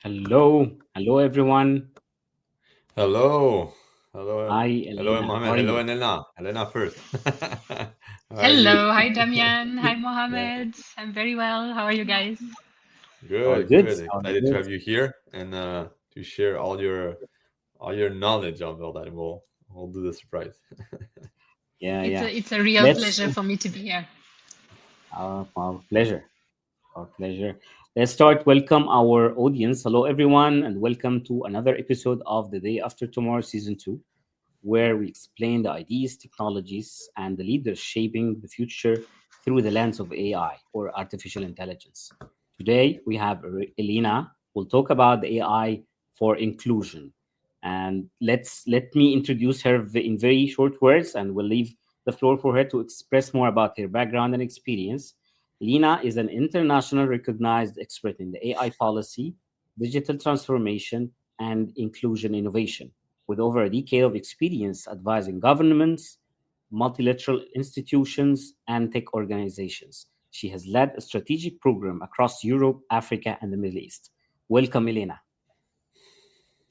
Hello everyone. Hello. Hello. Hi Hello, Elena, how Mohamed. are Hello, you? Elena. Elena first. How are you? Hello, hi Damien, hi Yeah. Mohamed. I'm very well. How are you guys? All Good, good, good. all Excited to good. have you here and to share all your knowledge of all that. We'll do the surprise. Yeah, It's yeah. a real Let's pleasure for me to be here. our pleasure. Our pleasure. Let's start. Welcome our audience. Hello everyone, and welcome to another episode of The Day After Tomorrow Season 2, where we explain the ideas, technologies, and the leaders shaping the future through the lens of AI or artificial intelligence. Today, we have Elena who will talk about the AI for inclusion. And let me introduce her in very short words, and we'll leave the floor for her to express more about her background and experience. Lina is an international recognized expert in the AI policy, digital transformation, and inclusion innovation with over a decade of experience advising governments, multilateral institutions, and tech organizations. She has led a strategic program across Europe, Africa, and the Middle East. Welcome, Elena.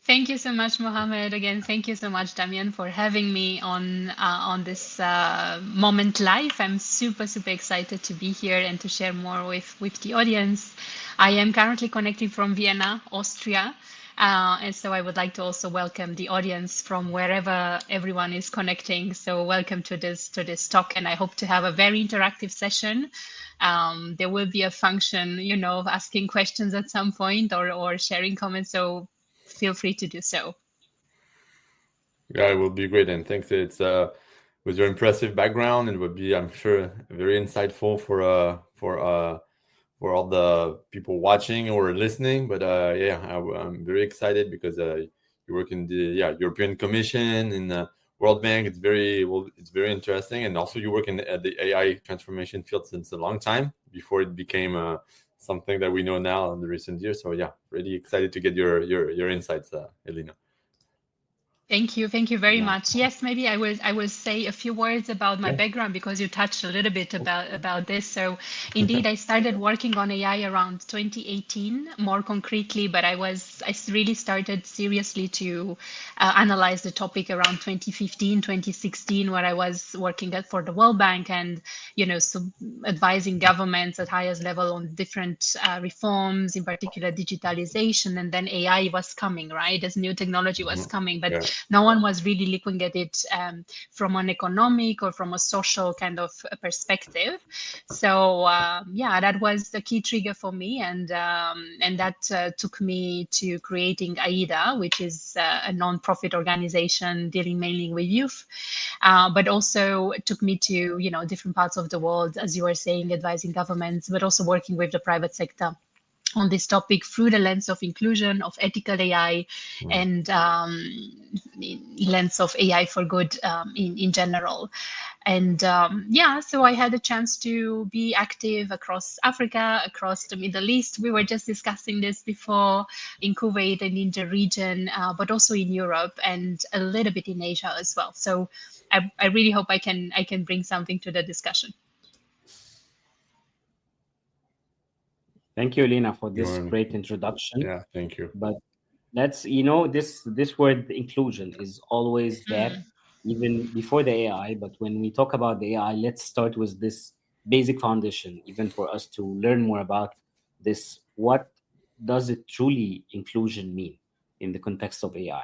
Thank you so much, Mohamed. Again, thank you so much, Damien, for having me on this moment live. I'm super excited to be here and to share more with the audience. I am currently connecting from Vienna, Austria. And so I would like to also welcome the audience from wherever everyone is connecting. So welcome to this talk, and I hope to have a very interactive session. There will be a function, of asking questions at some point or sharing comments. So feel free to do so. Yeah, it will be great. And thanks. It's with your impressive background, it would be, I'm sure, very insightful for all the people watching or listening. But yeah, I'm very excited because you work in the European Commission in the World Bank. It's very interesting, and also you work in the AI transformation field since a long time before it became something that we know now in the recent years. So yeah, really excited to get your insights, Elena. Thank you very Yeah. much. Yes, maybe I will say a few words about my Yeah. background because you touched a little bit about this. So indeed, I started working on AI around 2018, more concretely, but I really started seriously to analyze the topic around 2015, 2016, where I was working for the World Bank and so advising governments at highest level on different reforms, in particular digitalization, and then AI was coming, right? As new technology was Mhm. coming, but Yeah. no one was really looking at it from an economic or from a social kind of perspective. So yeah, that was the key trigger for me, and that took me to creating AIDA, which is a non-profit organization dealing mainly with youth, but also it took me to different parts of the world, as you were saying, advising governments, but also working with the private sector on this topic through the lens of inclusion, of ethical AI, Mm. and lens of AI for good in general. And yeah, so I had a chance to be active across Africa, across the Middle East. We were just discussing this before in Kuwait and in the region, but also in Europe and a little bit in Asia as well. So I really hope I can bring something to the discussion. Thank you, Elena, for You this want- great introduction. Yeah, thank you. But let's, this word inclusion is always there, even before the AI. But when we talk about the AI, let's start with this basic foundation, even for us to learn more about this. What does it truly inclusion mean in the context of AI?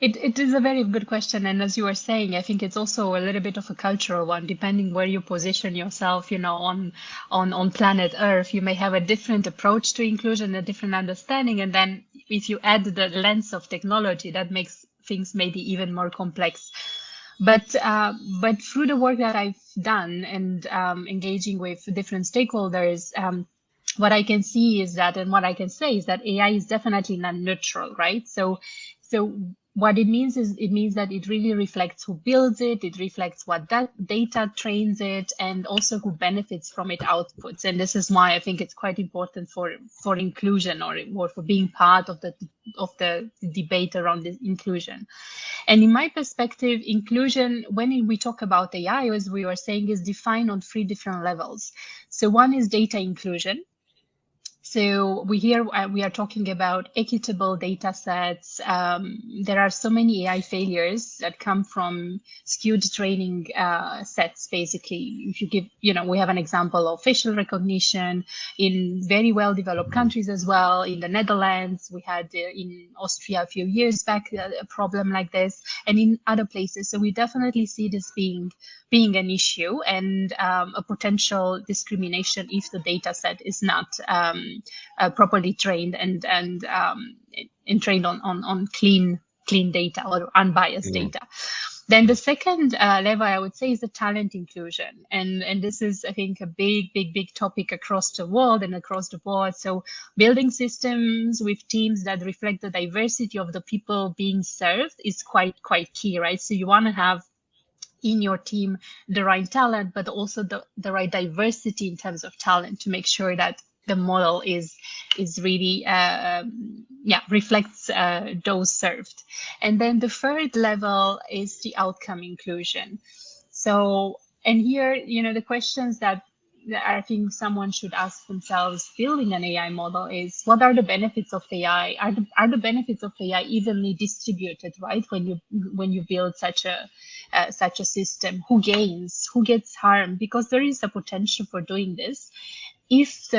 It is a very good question. And as you were saying, I think it's also a little bit of a cultural one, depending where you position yourself, on planet Earth. You may have a different approach to inclusion, a different understanding. And then if you add the lens of technology, that makes things maybe even more complex. But through the work that I've done and engaging with different stakeholders, what I can see is that, and what I can say is that AI is definitely not neutral, right? So what it means is it means that it really reflects who builds it, it reflects what that data trains it, and also who benefits from it outputs. And this is why I think it's quite important for inclusion or for being part of the debate around this inclusion. And in my perspective, inclusion, when we talk about AI, as we were saying, is defined on three different levels. So one is data inclusion. So we are talking about equitable data sets. There are so many AI failures that come from skewed training sets. Basically, if you give, we have an example of facial recognition in very well developed countries as well. In the Netherlands, we had in Austria a few years back a problem like this, and in other places. So we definitely see this being an issue and a potential discrimination if the data set is not properly trained and trained on clean data or unbiased data. Then the second level, I would say, is the talent inclusion. And this is, I think, a big topic across the world and across the board. So building systems with teams that reflect the diversity of the people being served is quite key, right? So you want to have in your team the right talent, but also the right diversity in terms of talent to make sure that the model is really reflects those served. And then the third level is the outcome inclusion. So, and here, the questions that I think someone should ask themselves building an AI model is, what are the benefits of AI? Are the benefits of AI evenly distributed, right? When you build such a system, who gains, who gets harmed? Because there is a potential for doing this if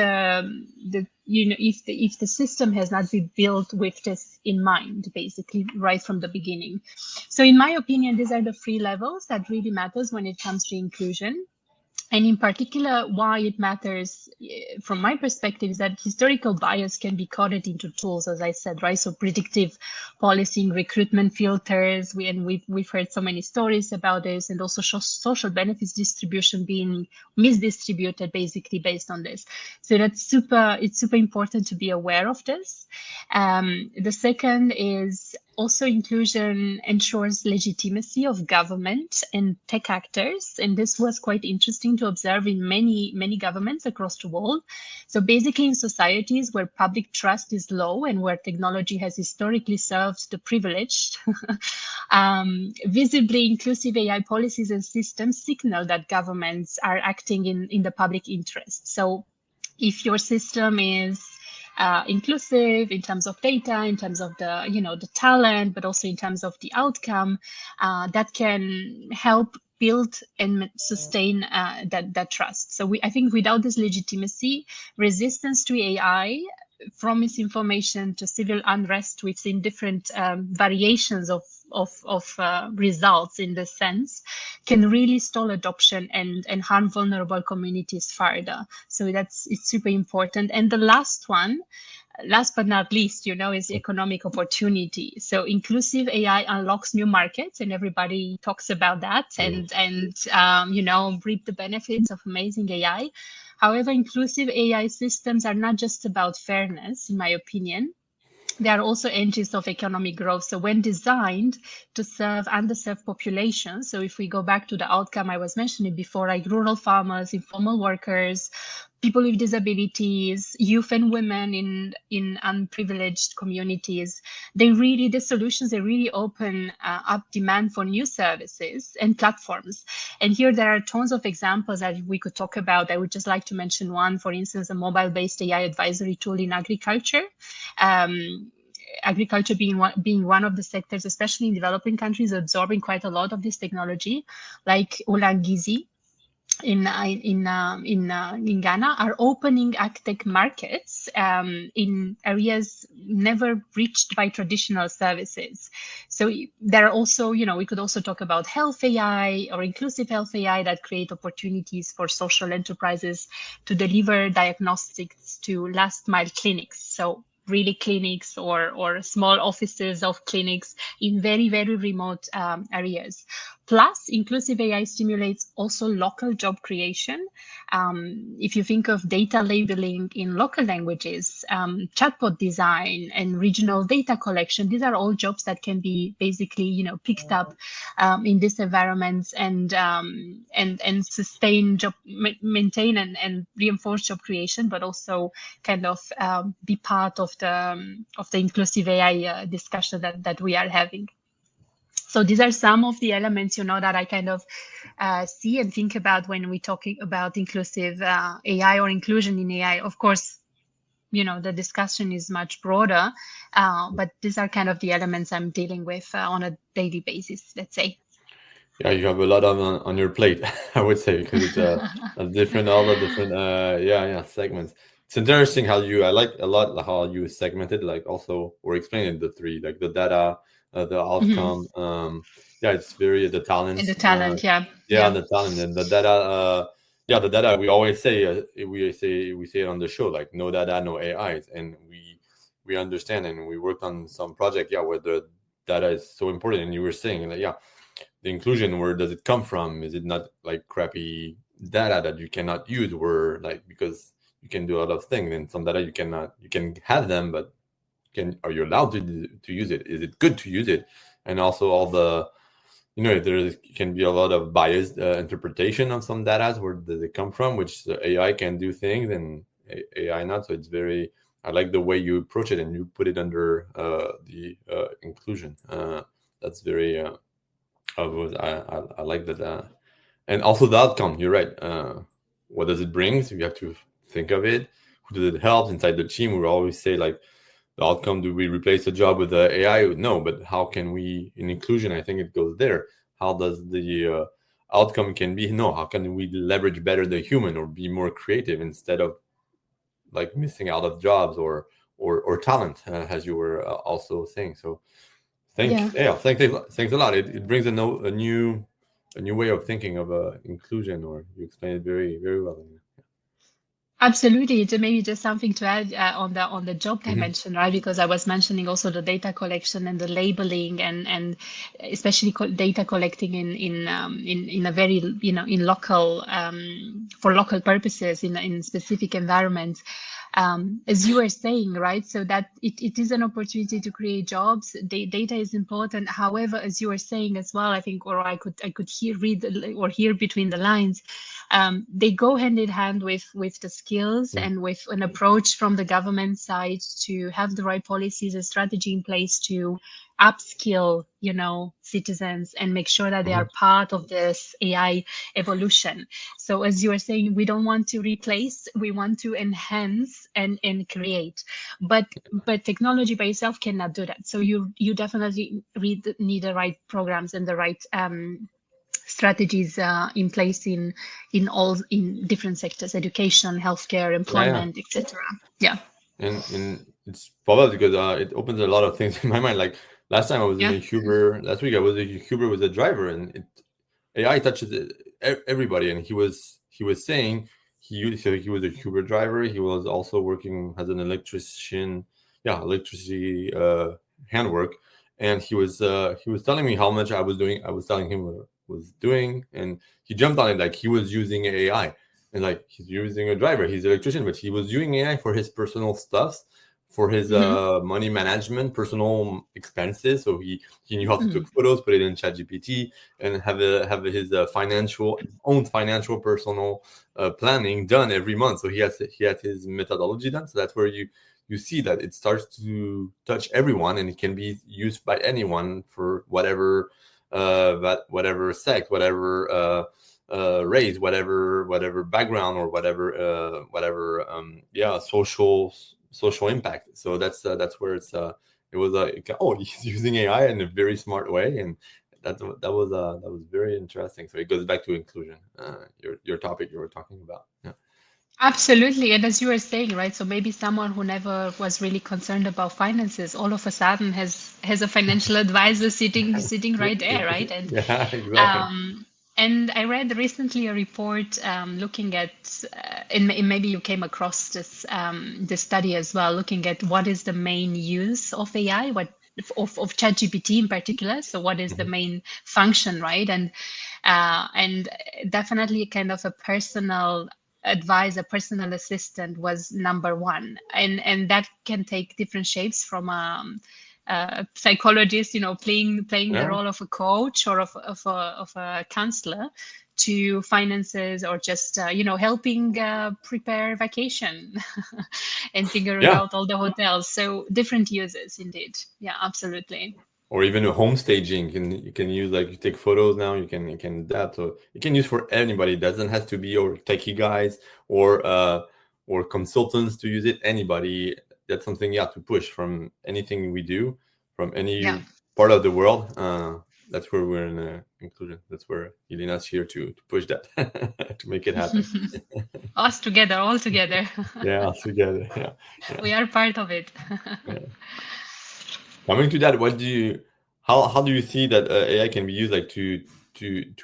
if the system has not been built with this in mind, basically right from the beginning. So in my opinion, these are the three levels that really matters when it comes to inclusion. And in particular, why it matters from my perspective is that historical bias can be coded into tools, as I said, right? So predictive policing, recruitment filters, we've heard so many stories about this, and also social benefits distribution being misdistributed basically based on this. So it's super important to be aware of this. The second is also inclusion ensures legitimacy of government and tech actors. And this was quite interesting to observe in many governments across the world. So basically in societies where public trust is low and where technology has historically served the privileged, visibly inclusive AI policies and systems signal that governments are acting in the public interest. So if your system is inclusive in terms of data, in terms of the talent, but also in terms of the outcome, that can help build and sustain that trust. So I think without this legitimacy, resistance to AI, from misinformation to civil unrest, we've seen different variations of results in this sense, can really stall adoption and harm vulnerable communities further. So it's super important. And the last one, last but not least, is economic opportunity. So inclusive AI unlocks new markets, and everybody talks about that and reap the benefits of amazing AI. However, inclusive AI systems are not just about fairness, in my opinion. They are also engines of economic growth. So when designed to serve underserved populations, so if we go back to the outcome I was mentioning before, like rural farmers, informal workers, people with disabilities, youth and women in unprivileged communities, the solutions, they really open up demand for new services and platforms. And here there are tons of examples that we could talk about. I would just like to mention one, for instance, a mobile-based AI advisory tool in agriculture. Agriculture being one of the sectors, especially in developing countries, absorbing quite a lot of this technology, like Ulangizi in Ghana, are opening agtech markets in areas never reached by traditional services. So there are also, we could also talk about health AI or inclusive health AI that create opportunities for social enterprises to deliver diagnostics to last mile clinics. So really clinics or small offices of clinics in very remote areas. Plus, inclusive AI stimulates also local job creation. If you think of data labeling in local languages, chatbot design and regional data collection, these are all jobs that can be basically, picked up in these environments and sustain job, maintain and reinforce job creation, but also kind of be part of the inclusive AI discussion that we are having. So these are some of the elements, that I kind of see and think about when we're talking about inclusive AI or inclusion in AI. Of course, the discussion is much broader. But these are kind of the elements I'm dealing with on a daily basis, let's say. Yeah, you have a lot on your plate, I would say, because it's a different, all the different, segments. It's interesting how I like a lot how you segmented, like also, or explained the three, like the data, the Mhm. outcome. It's very, the And the talents, talent, yeah. the talent and the data. The data, we always say, we say it on the show, like no data, no AIs, and we understand, and we worked on some project, where the data is so important, and you were saying, like, the inclusion, where does it come from? Is it not like crappy data that you cannot use, where like, because you can do a lot of things, and some data you cannot, you can have them, but are you allowed to use it? Is it good to use it? And also all the, there can be a lot of biased interpretation of some data. Where does it come from? Which the AI can do things, and AI not. So it's very, I like the way you approach it, and you put it under the inclusion. That's very I like that, and also the outcome. You're right. What does it bring? So you have to think of it. Who does it help inside the team? We always say, like, the outcome. Do we replace the job with the AI? No, but how can we, in inclusion? I think it goes there. How does the outcome can be? No, how can we leverage better the human, or be more creative, instead of like missing out of jobs, or talent, as you were also saying. So Yeah. thanks a lot. It brings a new way of thinking of inclusion, or you explained it very, very well. Absolutely. So maybe just something to add on the job Mhm. dimension, right? Because I was mentioning also the data collection and the labeling, and especially data collecting in a very, in local, for local purposes, in specific environments. As you were saying, right? So that it is an opportunity to create jobs. Data is important. However, as you were saying as well, I think, or I could hear between the lines. They go hand in hand with the skills, Mm. and with an approach from the government side to have the right policies and strategy in place to upskill, citizens, and make sure that they Mhm. are part of this AI evolution. So as you were saying, we don't want to replace, we want to enhance and create. But technology by itself cannot do that. So you definitely need the right programs and the right strategies in place in different sectors: education, healthcare, Yeah, yeah. employment, etc. Yeah. And it's probably because it opens a lot of things in my mind. Like last time I was in Yeah. a Uber, last week I was a Uber with a driver, and AI touches everybody. And he was saying he was a Uber driver. He was also working as an electrician, electricity handwork. And he was telling me how much I was doing. I was telling him what I was doing, and he jumped on it like he was using AI, and like he's using a driver. He's an electrician, but he was using AI for his personal stuffs, for his Hmm. money management, personal expenses. So he knew how to Hmm. take photos, put it in ChatGPT, and have his financial personal planning done every month. So he had his methodology done. So that's where you see that it starts to touch everyone, and it can be used by anyone for whatever sex, whatever race, whatever background, or whatever social impact. So that's where it was he's using AI in a very smart way, and that was very interesting. So it goes back to inclusion, your topic you were talking about. Yeah. Absolutely. And as you were saying, right? So maybe someone who never was really concerned about finances all of a sudden has a financial advisor sitting right there, right? Yeah, exactly. And I read recently a report looking at, and maybe you came across this study as well, looking at what is the main use of AI, of ChatGPT in particular. So what is the Mhm. main function, right? And definitely kind of a personal advisor, a personal assistant was number one, and that can take different shapes, from psychologist, playing the Yeah. role of a coach, or of a counselor, to finances, or just helping prepare vacation and figuring Yeah. out all the hotels. So different uses indeed. Yeah, absolutely. Or even a home staging, you can use, like, you take photos now, you can adapt. So you can use for anybody. It doesn't have to be or techie guys, or or consultants to use it. Anybody, that's something to push from anything we do, from any part of the world. That's where we're in inclusion. That's where Elena's here to push that, to make it happen. Us together, all together. Yeah, us together. Yeah. We are part of it. Coming to that, how do you see that AI can be used, like to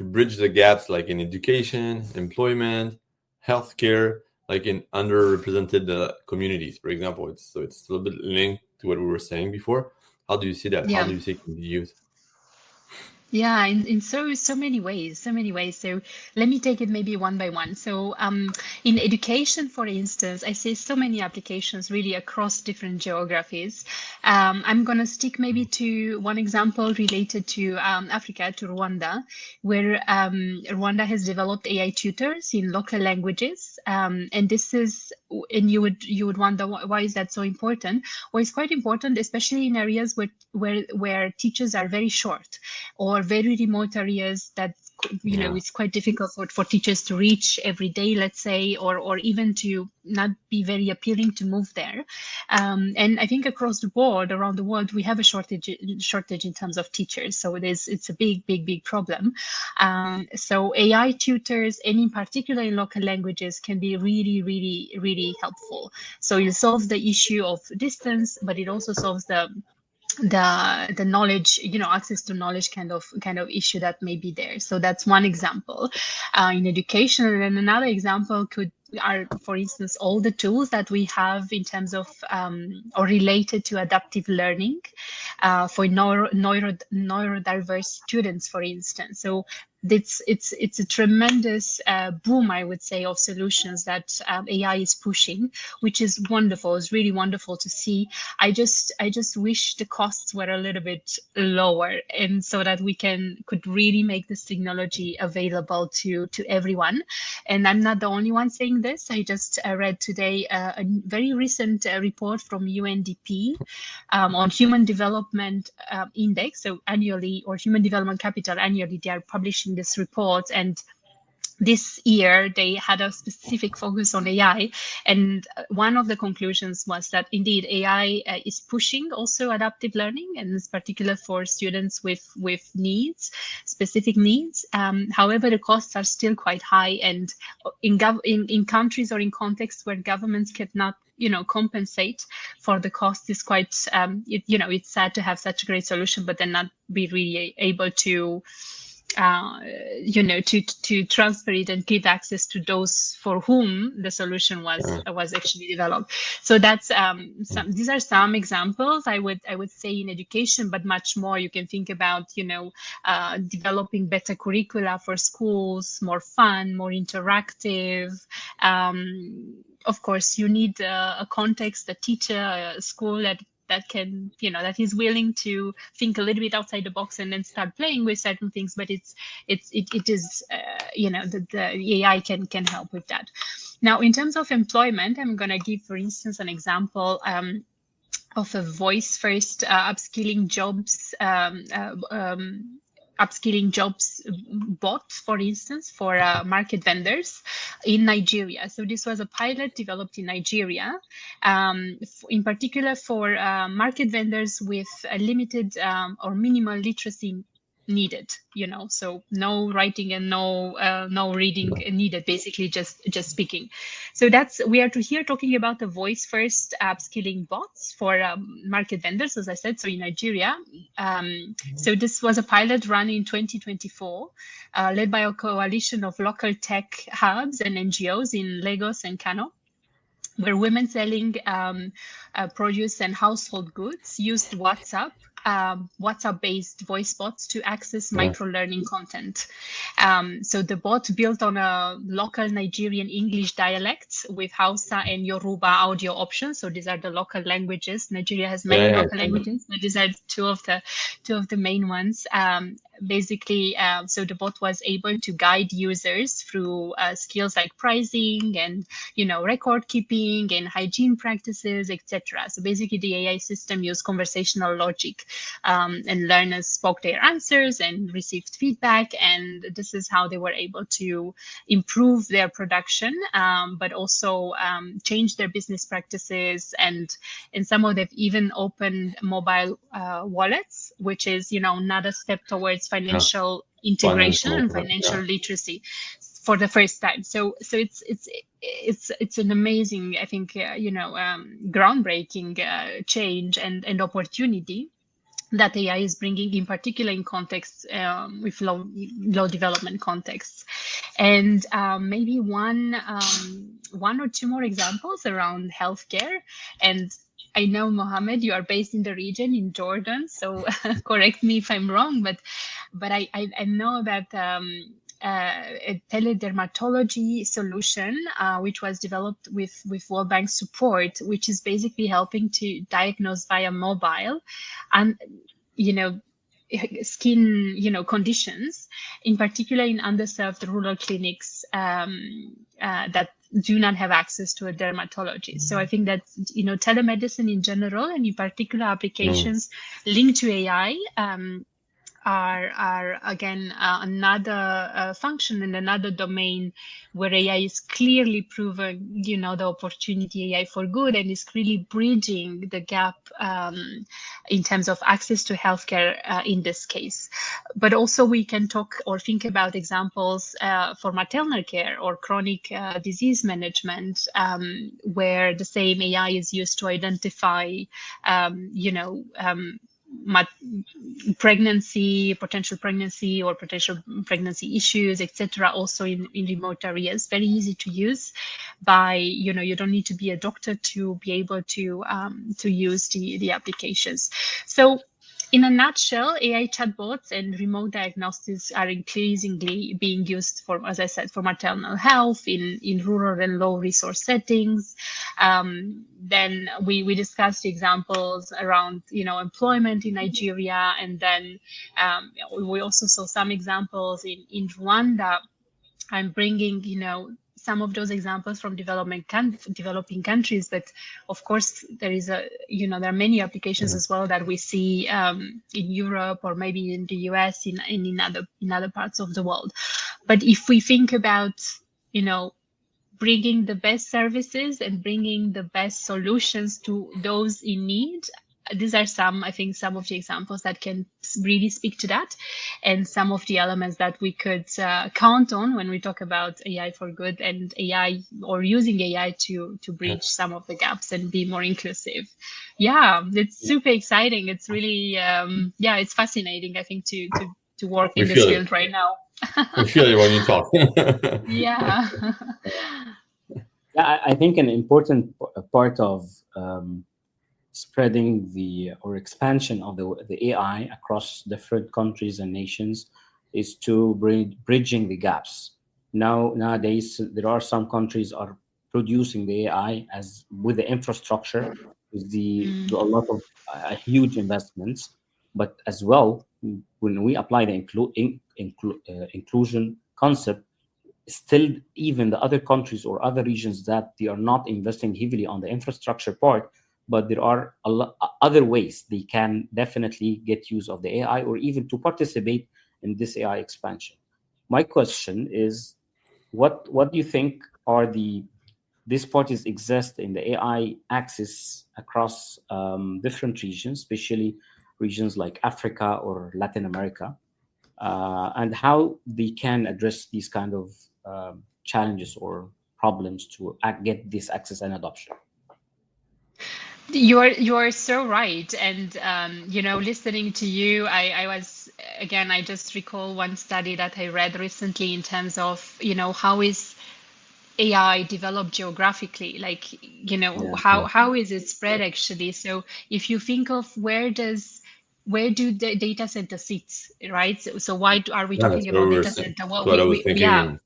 bridge the gaps, like in education, employment, healthcare, like in underrepresented communities, for example? It's a little bit linked to what we were saying before. How do you see that? How do you see it can be used? Yeah, in so many ways, so many ways. So let me take it maybe one by one. So in education, for instance, I see so many applications really across different geographies. I'm going to stick maybe to one example related to Africa, to Rwanda, where Rwanda has developed AI tutors in local languages. And this is, and you would wonder, why is that so important? Well, it's quite important, especially in areas where teachers are very short, or very remote areas that it's quite difficult for teachers to reach every day, let's say, or even to not be very appealing to move there. And I think across the board, around the world, we have a shortage in terms of teachers. So it's a big problem. So AI tutors, and in particular in local languages, can be really helpful. So it solves the issue of distance, but it also solves the knowledge, access to knowledge kind of issue that may be there. So that's one example in education. And then another example are, for instance, all the tools that we have in terms of or related to adaptive learning for neurodiverse students, for instance. So it's a tremendous boom, I would say, of solutions that AI is pushing, which is wonderful. It's really wonderful to see. I just wish the costs were a little bit lower, and so that we could really make this technology available to everyone. And I'm not the only one saying this. I just read today a very recent report from UNDP on Human Development Index. So annually, or Human Development Capital annually, they are publishing this report, and this year they had a specific focus on AI, and one of the conclusions was that indeed AI is pushing also adaptive learning, and in particular for students with specific needs. However, the costs are still quite high, and in countries or in contexts where governments cannot compensate for the cost, is quite it's sad to have such a great solution but then not be really able to to transfer it and give access to those for whom the solution was actually developed. So that's these are some examples I would say in education, but much more. You can think about developing better curricula for schools, more fun, more interactive. Of course, you need a context, a teacher, a school that can, that is willing to think a little bit outside the box and then start playing with certain things. But it is, the AI can help with that. Now, in terms of employment, I'm going to give, for instance, an example of a voice-first upskilling jobs bot, for instance, for market vendors in Nigeria. So this was a pilot developed in Nigeria, in particular for market vendors with a limited or minimal literacy needed, so no writing and no reading needed, basically just speaking. So we are here talking about the voice first upskilling bots for market vendors, as I said, so in Nigeria. So this was a pilot run in 2024, led by a coalition of local tech hubs and NGOs in Lagos and Kano, where women selling produce and household goods used WhatsApp-based voice bots to access micro-learning content. So the bot built on a local Nigerian English dialects with Hausa and Yoruba audio options. So these are the local languages. Nigeria has many local languages, but these are two of the main ones. basically, so the bot was able to guide users through skills like pricing and, record keeping and hygiene practices, etc. So basically, the AI system used conversational logic, and learners spoke their answers and received feedback, and this is how they were able to improve their production, but also change their business practices, and some of them even opened mobile wallets, which is another step towards financial integration and financial literacy for the first time. So it's an amazing, I think, groundbreaking change and opportunity that AI is bringing, in particular in contexts with low development contexts. And maybe one or two more examples around healthcare. And I know, Mohamed, you are based in the region in Jordan, so correct me if I'm wrong, but I know that a teledermatology solution, which was developed with World Bank support, which is basically helping to diagnose via mobile and skin conditions, in particular in underserved rural clinics that do not have access to a dermatologist. So I think that telemedicine in general, and in particular applications linked to AI, are again another function and another domain where AI is clearly proven, the opportunity AI for good, and is really bridging the gap in terms of access to healthcare in this case. But also we can talk or think about examples for maternal care or chronic disease management, where the same AI is used to identify, potential pregnancy issues, etc. Also in remote areas, very easy to use by, you don't need to be a doctor to be able to use the applications. So in a nutshell, AI chatbots and remote diagnostics are increasingly being used for, as I said, for maternal health in rural and low resource settings. Then we discussed examples around, employment in Nigeria, and then we also saw some examples in Rwanda. I'm bringing, some of those examples from developing countries, but of course there are many applications as well that we see in Europe or maybe in the US, in other parts of the world. But if we think about, bringing the best services and bringing the best solutions to those in need, these are some of the examples that can really speak to that, and some of the elements that we could count on when we talk about AI for good and AI, or using AI to bridge some of the gaps and be more inclusive. Yeah, it's super exciting. It's really, it's fascinating, I think, to work in this field right now. I feel it when you talk. Yeah. I think an important part of spreading or expansion of the AI across different countries and nations is to bridging the gaps. Nowadays, there are some countries are producing the AI with the infrastructure, with a lot of huge investments, but as well, when we apply the inclusion concept, still even the other countries or other regions that they are not investing heavily on the infrastructure part, but there are other ways they can definitely get use of the AI or even to participate in this AI expansion. My question is, what do you think are these parties exist in the AI axis across different regions, especially regions like Africa or Latin America, and how they can address these kind of challenges or problems to get this access and adoption? You're so right, and listening to you, I just recall one study that I read recently in terms of how is AI developed geographically, like how is it spread actually. So if you think of where do the data center sit, right? So why are we talking about data center? Well,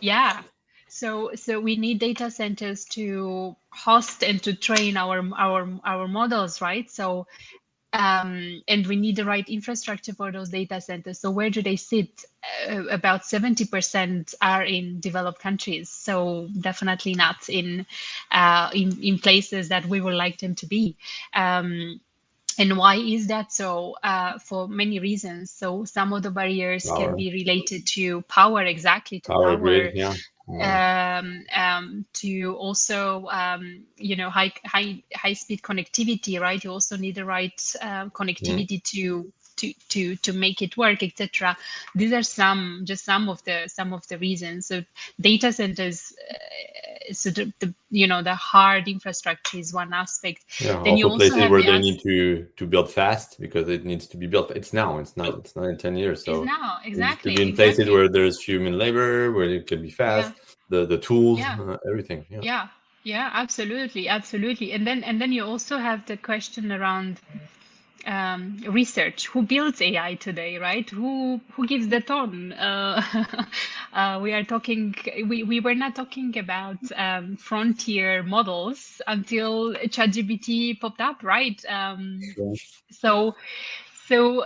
yeah. So we need data centers to host and to train our models, right? So And we need the right infrastructure for those data centers. So where do they sit? About 70% are in developed countries. So definitely not in places that we would like them to be. And why is that so? For many reasons. So some of the barriers can Power, be related to power, exactly, to power power, grid, yeah. to also high speed connectivity, right? You also need the right connectivity to make it work, etc. These are some of the reasons. So data centers, so the hard infrastructure is one aspect. Yeah, Then you also also places have where the they need to build fast because it needs to be built. It's now. It's not in 10 years. is So now it needs to be in places exactly. where there's human labor, where it can be Yeah, fast, the tools, yeah, everything. Yeah. yeah, absolutely, absolutely. And then you also have the question around research. Who builds AI today, right? Who gives the tone? We are talking. We were not talking about frontier models until ChatGPT popped up, right? So so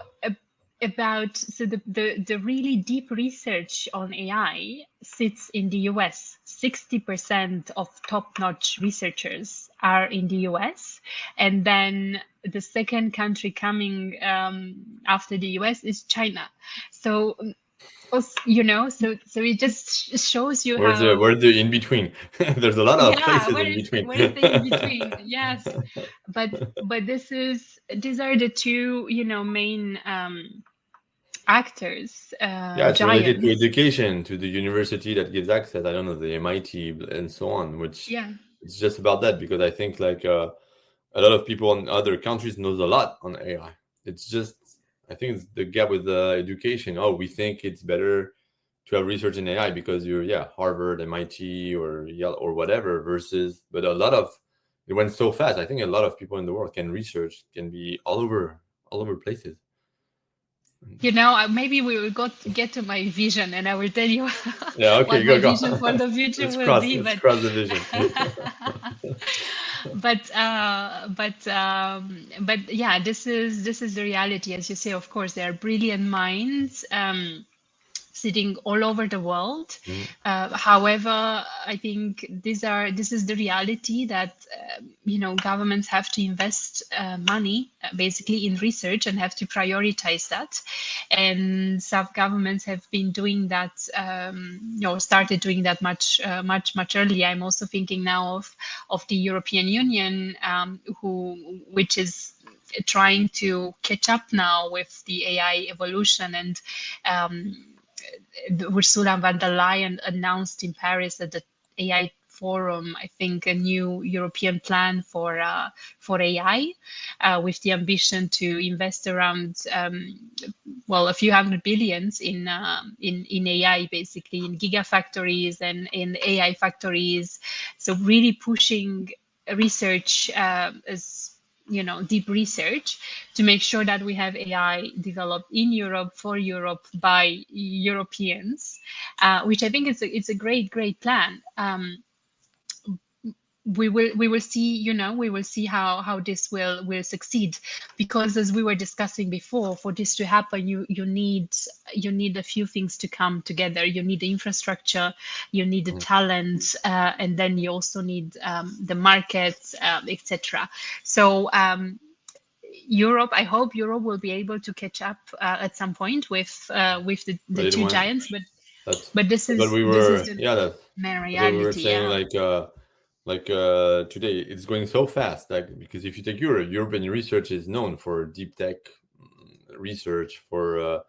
the really deep research on AI sits in the US. 60% of top-notch researchers are in the US, and then the second country coming after the US is China. So so it just shows you how. Where's the in between? There's a lot of Yeah, places in between. where is the in between? Yes, but these are the two main actors, Yeah, it's related to giants. education, to the university that gives access. I don't know, the MIT and so on, which Yeah, it's just about that because I think like a lot of people in other countries knows a lot on AI. It's just I think it's the gap with the education. Oh, we think it's better to have research in AI because you're Harvard, MIT, or Yale or whatever. Versus, but a lot of it went so fast. I think a lot of people in the world can research, can be all over places. maybe we will get to my vision, and I will tell you Yeah. what Okay. my Go. vision for the future will be. Let's But cross the vision. but yeah, this is the reality, as you say. Of course, there are brilliant minds sitting all over the world. Mhm. However, I think this is the reality that governments have to invest money basically in research and have to prioritize that. And some governments have been doing that, started doing that much earlier. I'm also thinking now of the European Union, which is trying to catch up now with the AI evolution. And Ursula von der Leyen announced in Paris at the AI forum, I think, a new European plan for AI, with the ambition to invest around a few hundred billions in AI, basically in gigafactories and in AI factories. So really pushing research as deep research to make sure that we have AI developed in Europe for Europe by Europeans, which I think it's a great plan. We will see how this will succeed, because as we were discussing before, for this to happen, you need a few things to come together. You need the infrastructure, you need the talent, and then you also need the markets, etc. So Europe, I hope Europe will be able to catch up at some point with the But it two went. giants, That's but this what is we this is were. the Yeah, main that's what we were reality. saying. Yeah. Today, it's going so fast. Like because if you take European research is known for deep tech research, for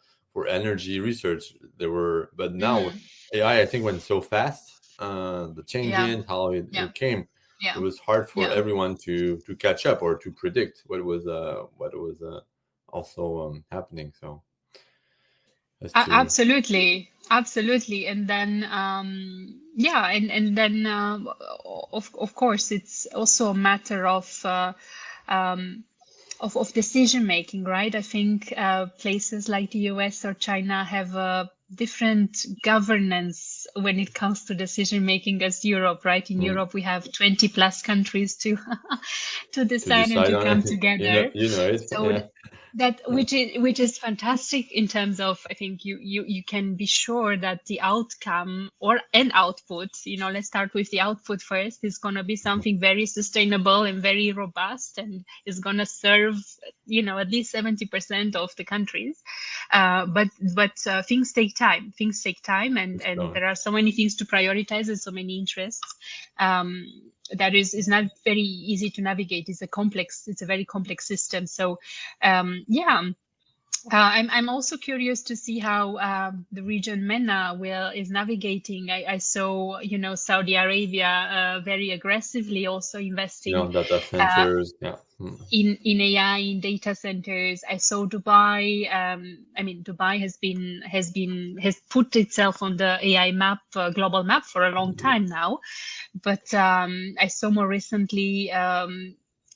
energy research. But now AI, I think, went so fast. The Yeah. changes, how Yeah. it came, it Yeah. was hard for Yeah. everyone to catch up or to predict what was also happening. So that's true. Absolutely. And then and then of course it's also a matter um, of decision making, right? I think places like the US or China have a different governance when it comes to decision making as Europe, right? In Europe, we have 20 plus countries to to To decide and decide to on come it. together. You know it. So Yeah. that which is fantastic in terms of, I think you can be sure that the outcome or an output, let's start with the output first, is going to be something very sustainable and very robust, and is going to serve at least 70% of the countries. But things take time, and So, there are so many things to prioritize and so many interests. That is not very easy to navigate. It's a very complex system. So I'm also curious to see how the region MENA is navigating. I saw Saudi Arabia very aggressively also investing data uh, centers. Yeah. in AI, in data centers. I saw Dubai. I mean, Dubai has put itself on the AI map, global map, for a long time now. But I saw more recently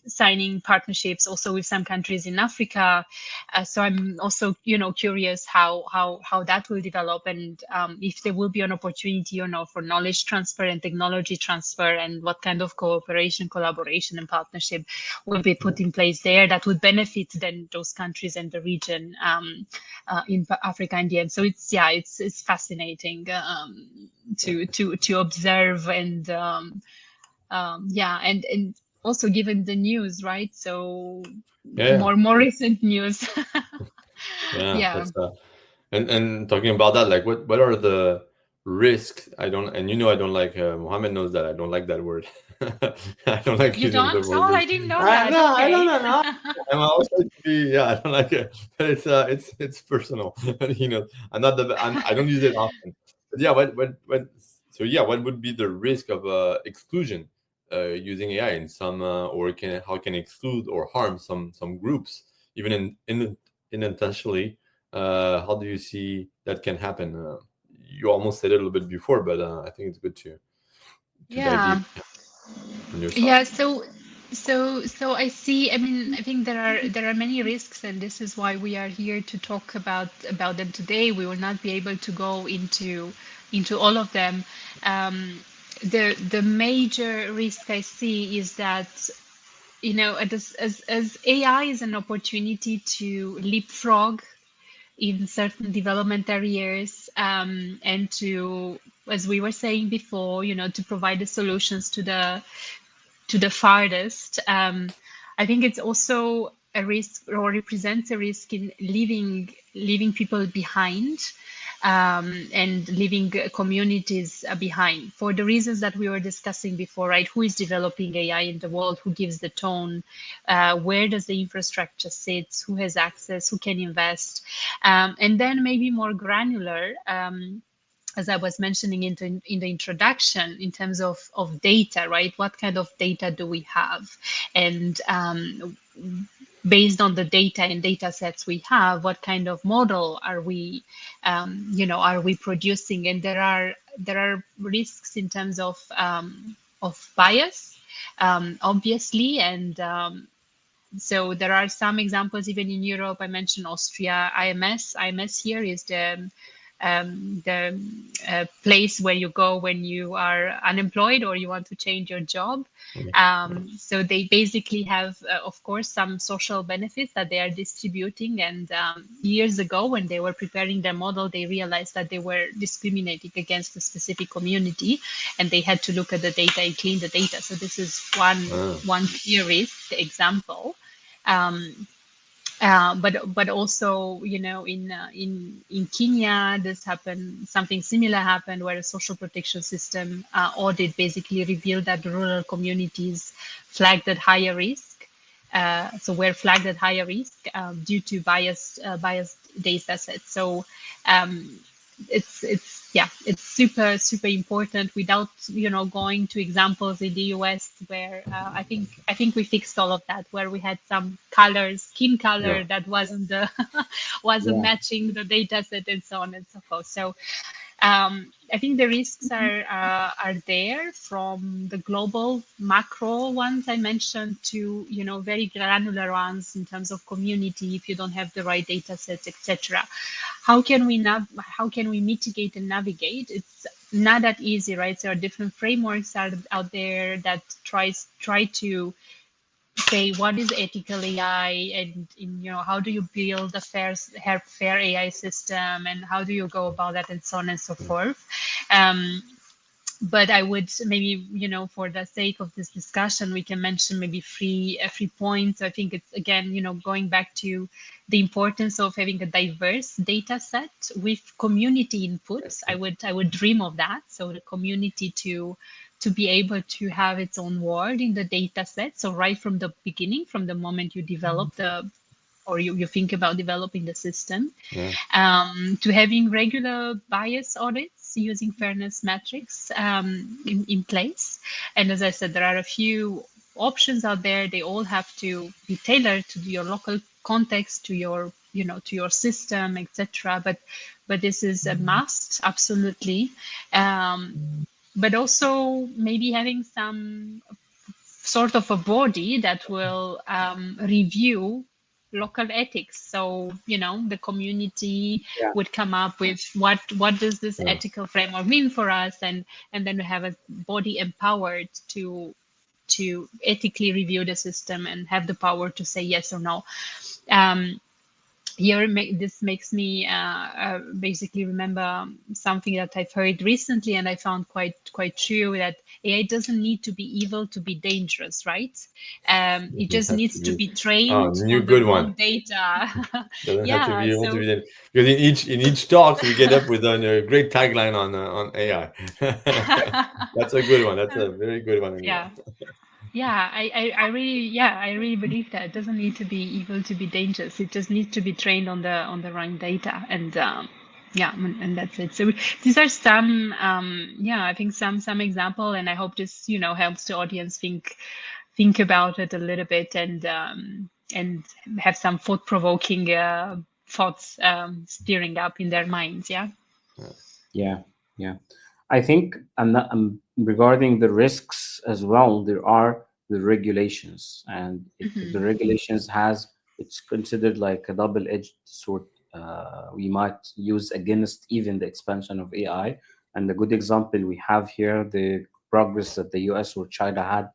signing partnerships also with some countries in Africa. So I'm also, curious how that will develop, and if there will be an opportunity, for knowledge transfer and technology transfer, and what kind of cooperation, collaboration, and partnership will be put in place there that would benefit then those countries and the region in Africa and the end. So it's fascinating to observe, and and also given the news, right? So Yeah. more recent news. Yeah. Yeah. That's and talking about that, like what are the risks? I don't, and I don't like. Mohammed knows that I don't like that word. I don't like You using the don't? word Oh, I risk. didn't know I that. know, I Okay. don't know. I'm also to be, yeah, I don't like it, but it's personal. I'm not I don't use it often. But yeah, what? So yeah, what would be the risk of exclusion using AI in some, or how can it exclude or harm some groups, even in unintentionally? How do you see that can happen? You almost said it a little bit before, but I think it's good to dive Yeah. deep on your Yeah. thoughts. So I see. I mean, I think there are many risks, and this is why we are here to talk about them today. We will not be able to go into all of them. Um, the major risk I see is that as AI is an opportunity to leapfrog in certain development areas, and to, as we were saying before, to provide the solutions to the farthest. I think it's also a risk, or represents a risk, in leaving people behind, and leaving communities behind, for the reasons that we were discussing before, right? Who is developing AI in the world? Who gives the tone? Where does the infrastructure sit? Who has access? Who can invest? And then maybe more granular, as I was mentioning in the introduction, in terms of data, right? What kind of data do we have? And based on the data and data sets we have, what kind of model are we producing? And there are risks in terms of bias, obviously, and so there are some examples even in Europe. I mentioned Austria, IMS. IMS here is the place where you go when you are unemployed or you want to change your job. So they basically have, of course, some social benefits that they are distributing. And years ago, when they were preparing their model, they realized that they were discriminating against a specific community, and they had to look at the data and clean the data. So this is one clear risk example. Um, but also, in Kenya, something similar happened, where a social protection system audit basically revealed that rural communities flagged at higher risk. So were flagged at higher risk due to biased data sets. So it's super important, without going to examples in the US, where I think we fixed all of that, where we had some skin Yeah. color that wasn't Yeah. matching the data set, and so on and so forth. So I think the risks are there, from the global macro ones I mentioned to very granular ones in terms of community. If you don't have the right data sets, etc., how can we mitigate and navigate? It's not that easy, right? There are different frameworks out there that try to say what is ethical AI, and how do you build a fair AI system, and how do you go about that, and so on and so forth. But I would maybe, for the sake of this discussion, we can mention maybe three points. I think it's, again, going back to the importance of having a diverse data set with community inputs. I would dream of that. So the community to be able to have its own word in the data set. So right from the beginning, from the moment you develop or you think about developing the system, to having regular bias audits using fairness metrics in place. And as I said, there are a few options out there. They all have to be tailored to your local context, to your to your system, etc. But this is a must, absolutely. But also maybe having some sort of a body that will review local ethics. So the community would come up with what does this ethical framework mean for us, and then we have a body empowered to ethically review the system and have the power to say yes or no. This makes me basically remember something that I've heard recently, and I found quite true, that AI doesn't need to be evil to be dangerous, right? It just needs to be trained new on the good wrong one. data. Doesn't have to Yeah, be able so to be because in each talk we get up with a great tagline on AI. That's a good one. That's a very good one. yeah. Yeah, I really believe that it doesn't need to be evil to be dangerous. It just needs to be trained on the right data, and and that's it. So these are some I think some example, and I hope this helps the audience think about it a little bit, and have some thought-provoking thoughts stirring up in their minds. Yeah. Yeah. I think regarding the risks as well, there are the regulations, and the regulations it's considered like a double-edged sword. We might use against even the expansion of AI. And the good example we have here, the progress that the US or China had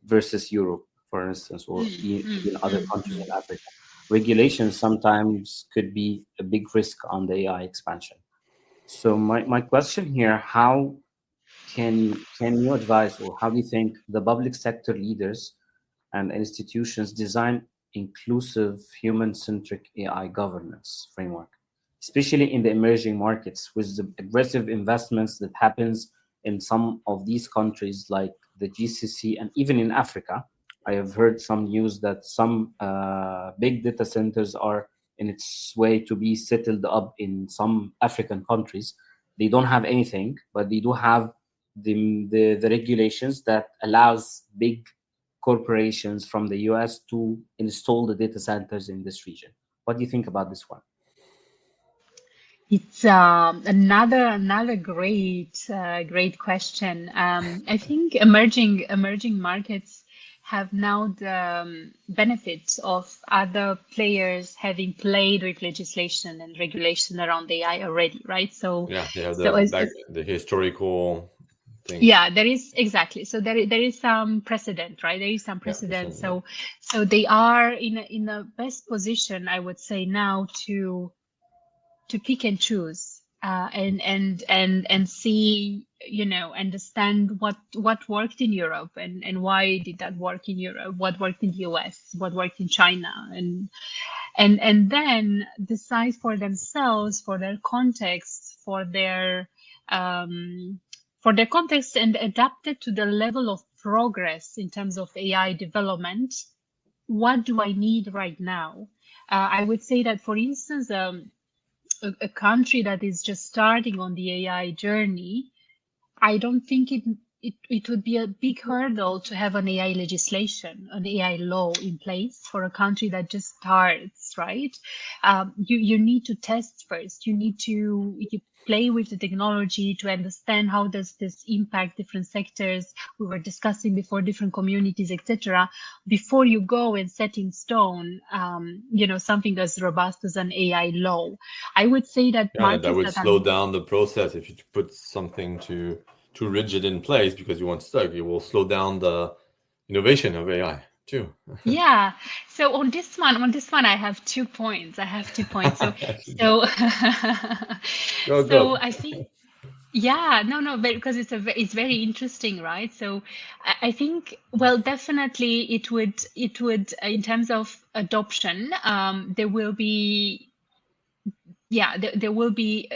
versus Europe, for instance, or even other countries in Africa. Regulations sometimes could be a big risk on the AI expansion. So my question here, how can you advise, or how do you think the public sector leaders and institutions design inclusive human-centric AI governance framework, especially in the emerging markets with the aggressive investments that happens in some of these countries like the GCC, and even in Africa? I have heard some news that some big data centers are in its way to be settled up in some African countries. They don't have anything, but they do have the regulations that allows big corporations from the US to install the data centers in this region. What do you think about this one? It's another great question. I think emerging markets have now the benefits of other players having played with legislation and regulation around AI already, right? So Yeah, they have so as the historical things. yeah, there is exactly. So there is some precedent, right? There is some Yeah, precedent. so, So they are in a best position, I would say, now to pick and choose, and see, understand what worked in Europe, and why did that work in Europe, what worked in the US, what worked in China, and then decide for themselves, for their context, for their context, and adapt it to the level of progress in terms of AI development. What do I need right now? I would say that, for instance, a country that is just starting on the AI journey, I don't think it would be a big hurdle to have an AI legislation, an AI law in place for a country that just starts, right? You need to test first. You need to play with the technology, to understand how does this impact different sectors. We were discussing before different communities, etc. Before you go and set in stone, something as robust as an AI law. I would say that Yeah, that markets would that are slow down the process if you put something too rigid in place because you want stuck. It will slow down the innovation of AI too. yeah. So on this one, I have 2 points. So so Go so go. I think yeah, no, but because it's very interesting, right? So I think, well, definitely it would in terms of adoption, there will be there will be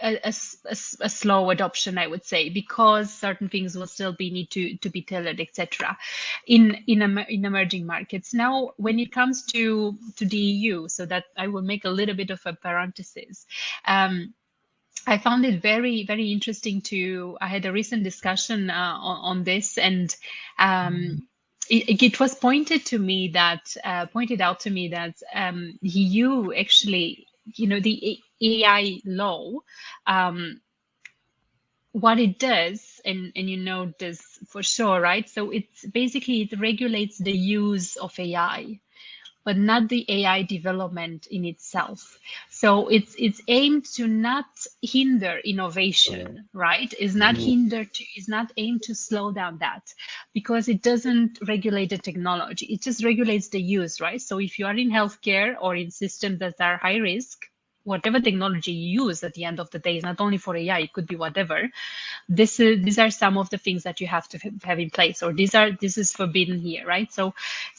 a slow adoption, I would say, because certain things will still need to be tailored, etc. In emerging markets. Now, when it comes to the EU, so that I will make a little bit of a parenthesis. I found it very, very interesting I had a recent discussion on this, and it was pointed out to me that EU actually, the AI law, what it does, and you know this for sure, right? So it's basically, it regulates the use of AI, but not the AI development in itself. So it's aimed to not hinder innovation, right? Is not aimed to slow down that, because it doesn't regulate the technology. It just regulates the use, right? So if you are in healthcare or in systems that are high risk, whatever technology you use at the end of the day is not only for AI, it could be whatever. These are some of the things that you have to have in place, or this is forbidden here, right? So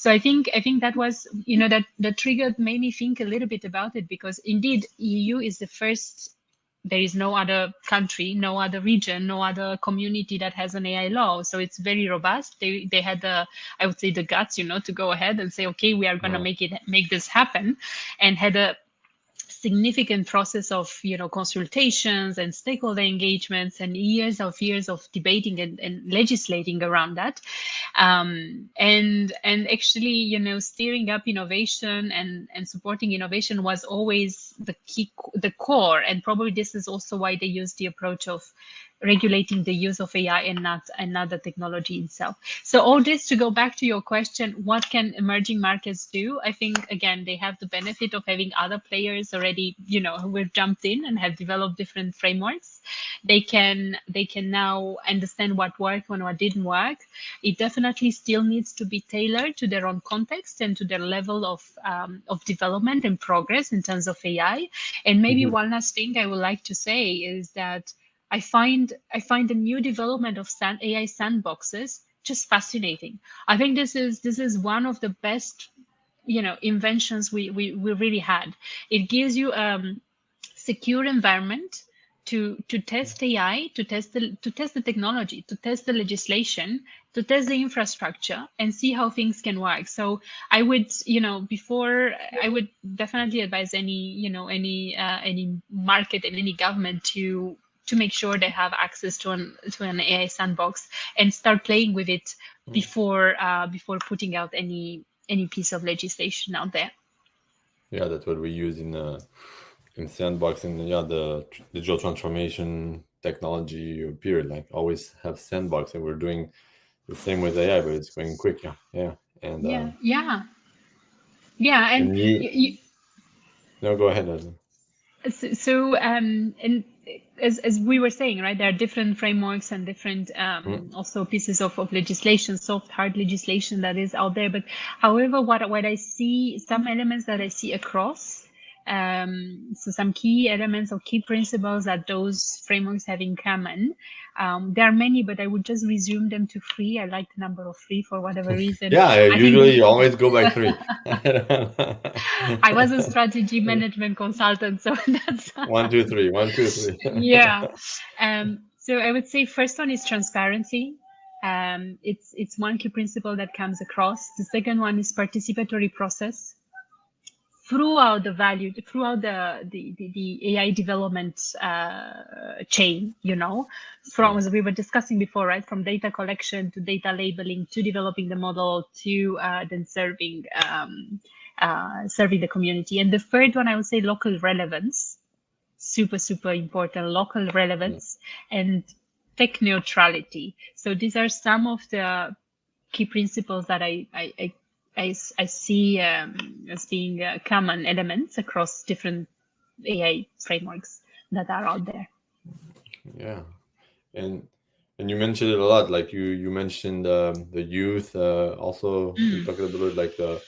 I think that was, that triggered, made me think a little bit about it, because indeed EU is the first. There is no other country, no other region, no other community that has an AI law. So it's very robust. They had I would say, the guts, to go ahead and say, okay, we are going to make this happen, and had a significant process of consultations and stakeholder engagements, and years of debating and legislating around that, and actually steering up innovation and supporting innovation was always the core. And probably this is also why they use the approach of regulating the use of AI and not the technology itself. So all this, to go back to your question, what can emerging markets do? I think, again, they have the benefit of having other players already, who have jumped in and have developed different frameworks. They can now understand what worked and what didn't work. It definitely still needs to be tailored to their own context and to their level of development and progress in terms of AI. And maybe one last thing I would like to say is that I find the new development of AI sandboxes just fascinating. I think this is one of the best, inventions we really had. It gives you secure environment to test AI, to test the technology, to test the legislation, to test the infrastructure, and see how things can work. So I would, I would definitely advise any market and any government to make sure they have access to an AI sandbox and start playing with it before putting out any piece of legislation out there. Yeah, that's what we use in sandbox, and the digital transformation technology period. Like, always have sandbox, and we're doing the same with AI, but it's going quick. And and you, no, go ahead, Leslie. So and as we were saying, right, there are different frameworks and different also pieces of legislation, soft, hard legislation that is out there. But however, what I see, some elements that I see across, so some key elements or key principles that those frameworks have in common. There are many, but I would just resume them to 3. I like the number of 3 for whatever reason. I usually always go by 3. I was a strategy management consultant, so that's 1, 2, 3. 1, 2, 3. Yeah. So I would say first one is transparency. It's one key principle that comes across. The second one is participatory process. Throughout the AI development chain, from, as we were discussing before, right, from data collection to data labeling to developing the model to then serving the community. And the third one, I would say local relevance. super important, local relevance, and tech neutrality. So these are some of the key principles that I see as being common elements across different AI frameworks that are out there. Yeah, and you mentioned it a lot. Like you mentioned the youth. Also, we talked a little bit like the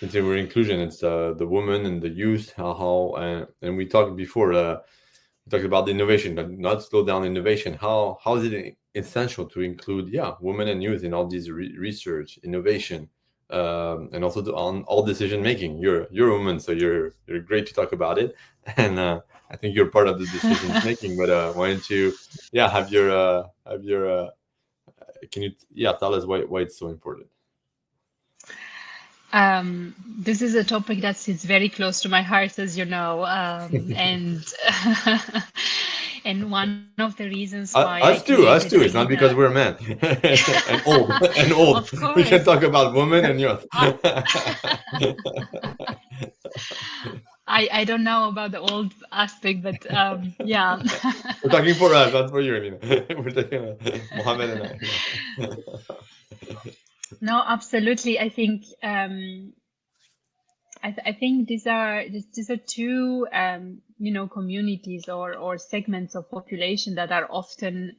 consumer inclusion. It's the woman and the youth. And we talked before. We talked about the innovation, but not slow down innovation. How is it essential to include women and youth in all these research, innovation, and also on all decision making? You're a woman, so you're great to talk about it, and I think you're part of the decision making. But wanted to have your can you tell us why it's so important? This is a topic that sits very close to my heart, as you know, and and one of the reasons why us too. It's not because we're men and old and old. Of course. We can talk about women and youth. I don't know about the old aspect, but yeah. We're talking for us, not for you, Elena. We're talking Mohamed and I. No, absolutely. I think I think these are two communities or segments of population that are often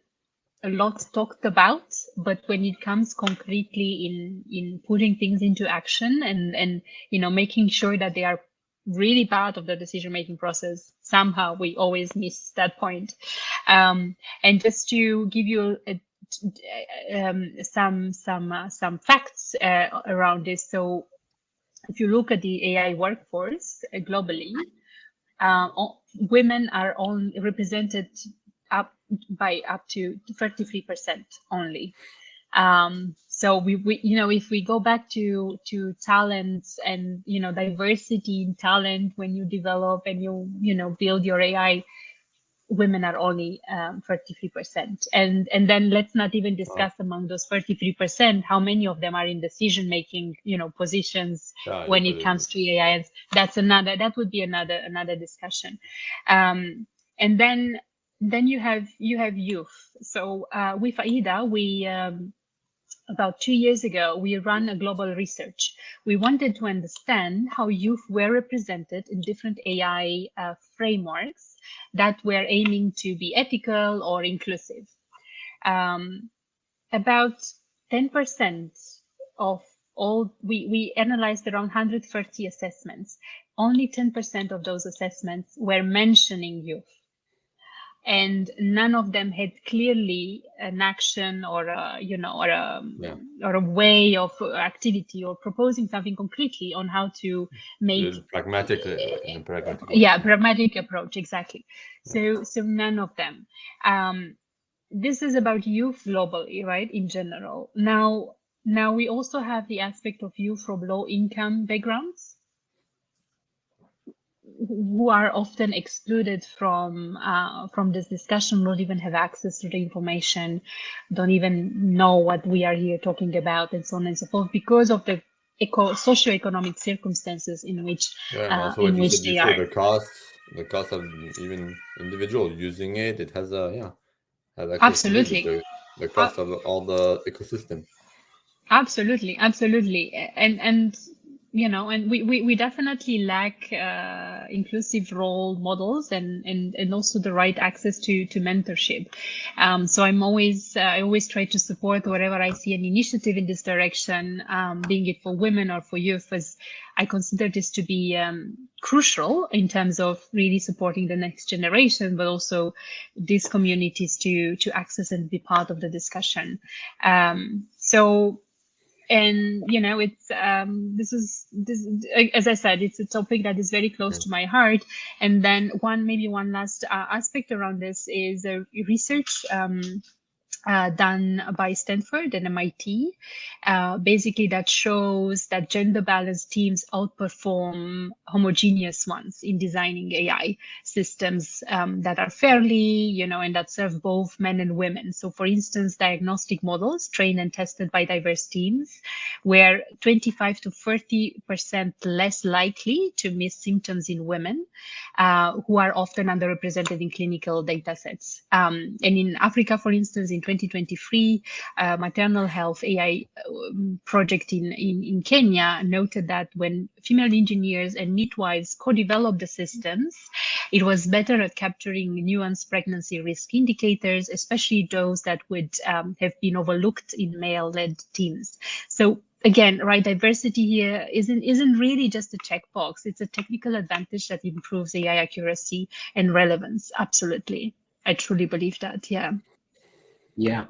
a lot talked about, but when it comes concretely in putting things into action and making sure that they are really part of the decision making process, somehow we always miss that point. And just to give you some facts around this. So if you look at the AI workforce globally, women are only represented up to 33% only. So we if we go back to talents and diversity in talent, when you develop and you build your AI, women are only 33%, and then let's not even discuss among those 33% how many of them are in decision making positions when it comes to AI. And that would be another discussion. And then you have youth. So with AIDA, we about 2 years ago, we ran a global research. We wanted to understand how youth were represented in different AI frameworks that were aiming to be ethical or inclusive. About 10% of all, we analyzed around 130 assessments. Only 10% of those assessments were mentioning youth. And none of them had clearly an action or a way of activity or proposing something concretely on how to make pragmatic approach, exactly. So none of them. This is about youth globally, right? In general. Now we also have the aspect of youth from low income backgrounds, who are often excluded from this discussion, don't even have access to the information, don't even know what we are here talking about, and so on and so forth, because of the socioeconomic circumstances in which they are. The cost of even individual using it has absolutely the cost of all the ecosystem. Absolutely, and we definitely lack inclusive role models and also the right access to mentorship. So I always try to support wherever I see an initiative in this direction, being it for women or for youth, as I consider this to be crucial in terms of really supporting the next generation, but also these communities to access and be part of the discussion. And it's this is as I said, it's a topic that is very close to my heart. And then one last aspect around this is research done by Stanford and MIT. Basically, that shows that gender balanced teams outperform homogeneous ones in designing AI systems that are fairly, and that serve both men and women. So, for instance, diagnostic models trained and tested by diverse teams were 25 to 30% less likely to miss symptoms in women, who are often underrepresented in clinical data sets. And in Africa, for instance, in 2023, maternal health AI project in Kenya noted that when female engineers and midwives co-developed the systems, it was better at capturing nuanced pregnancy risk indicators, especially those that would have been overlooked in male-led teams. So again, right, diversity here isn't really just a checkbox. It's a technical advantage that improves AI accuracy and relevance. Absolutely. I truly believe that. Yeah. Yeah.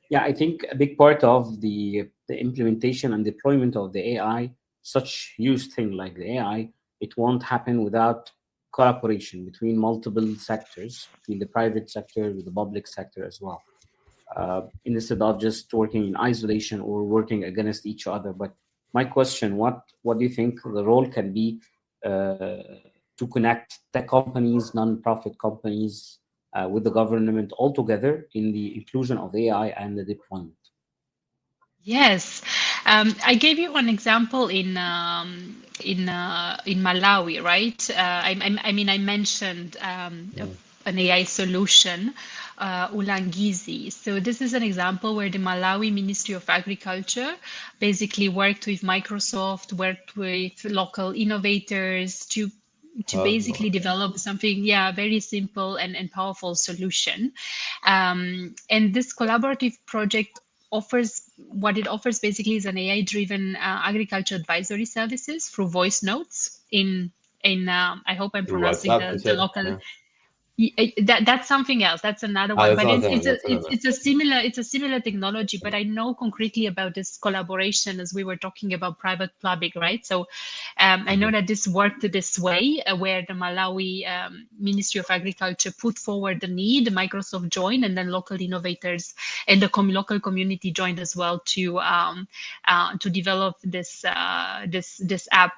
Yeah, I think a big part of the implementation and deployment of the AI, such huge thing like the AI, it won't happen without collaboration between multiple sectors, between the private sector with the public sector as well. Instead of just working in isolation or working against each other. But my question, what do you think the role can be to connect tech companies, non-profit companies, with the government all together in the inclusion of AI and the deployment? Yes, I gave you one example in Malawi, right? I mean, I mentioned an AI solution, Ulangizi. So this is an example where the Malawi Ministry of Agriculture basically worked with Microsoft, worked with local innovators to basically develop something, very simple and powerful solution. And this collaborative project offers basically is an AI-driven agriculture advisory services through voice notes in I hope I'm Through pronouncing WhatsApp, you the said? local. Yeah. That's something else. That's another one. That's But another thing. it's That's another. it's a similar technology. But I know concretely about this collaboration as we were talking about private public, right? So I know that this worked this way, where the Malawi Ministry of Agriculture put forward the need, Microsoft joined, and then local innovators and the local community joined as well to develop this app.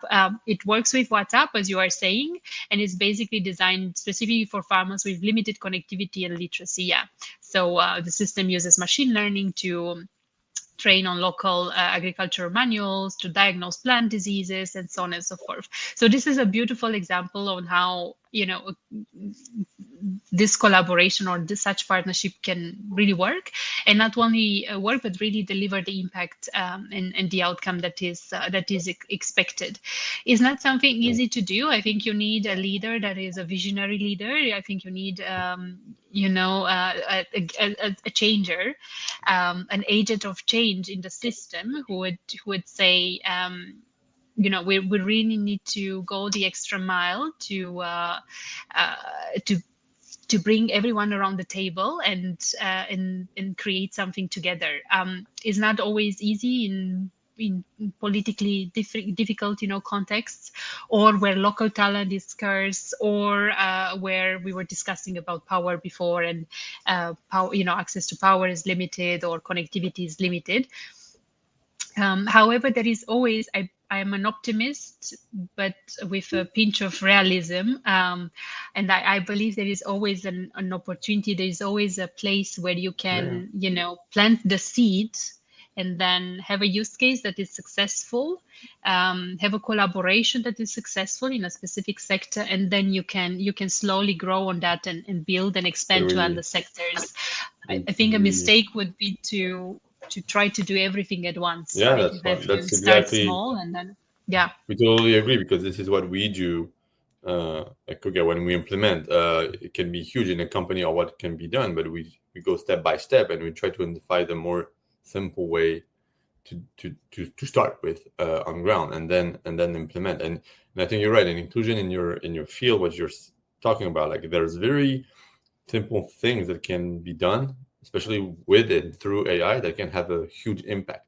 It works with WhatsApp, as you are saying, and it's basically designed specifically for farmers with limited connectivity and literacy. Yeah. So the system uses machine learning to train on local agricultural manuals, to diagnose plant diseases, and so on and so forth. So this is a beautiful example on how, this collaboration or such partnership can really work, and not only work, but really deliver the impact and the outcome that is expected. It's not something easy to do. I think you need a leader that is a visionary leader. I think you need a changer, an agent of change in the system who would say, we really need to go the extra mile to bring everyone around the table and create something together. It's not always easy in politically difficult, contexts, or where local talent is scarce, or where we were discussing about power before, and power, access to power is limited or connectivity is limited. However, there is always, I am an optimist, but with a pinch of realism. And I believe there is always an opportunity. There is always a place where you can, plant the seed and then have a use case that is successful, have a collaboration that is successful in a specific sector, and then you can slowly grow on that and build and expand to other sectors. I think a mistake would be to try to do everything at once. Yeah, right? that's fine. That's start exactly. small, and then we totally agree, because this is what we do. When we implement, it can be huge in a company or what can be done, but we go step by step and we try to identify the more simple way to start with on ground, and then implement. And I think you're right. And inclusion in your field, what you're talking about, like there's very simple things that can be done, especially with and through AI, that can have a huge impact.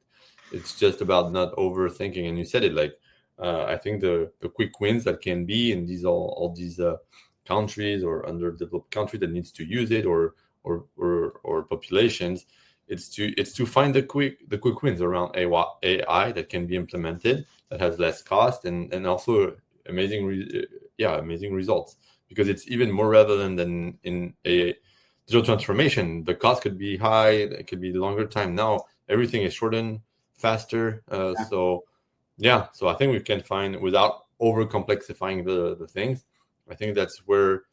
It's just about not overthinking. And you said it, like I think the quick wins that can be in these all these countries or underdeveloped countries that needs to use it, or populations, it's to find the quick wins around AI that can be implemented, that has less cost, and also amazing amazing results, because it's even more relevant than in a digital transformation. The cost could be high, it could be longer time. Now everything is shortened, faster. So I think we can find, without over complexifying the things. I think that's where,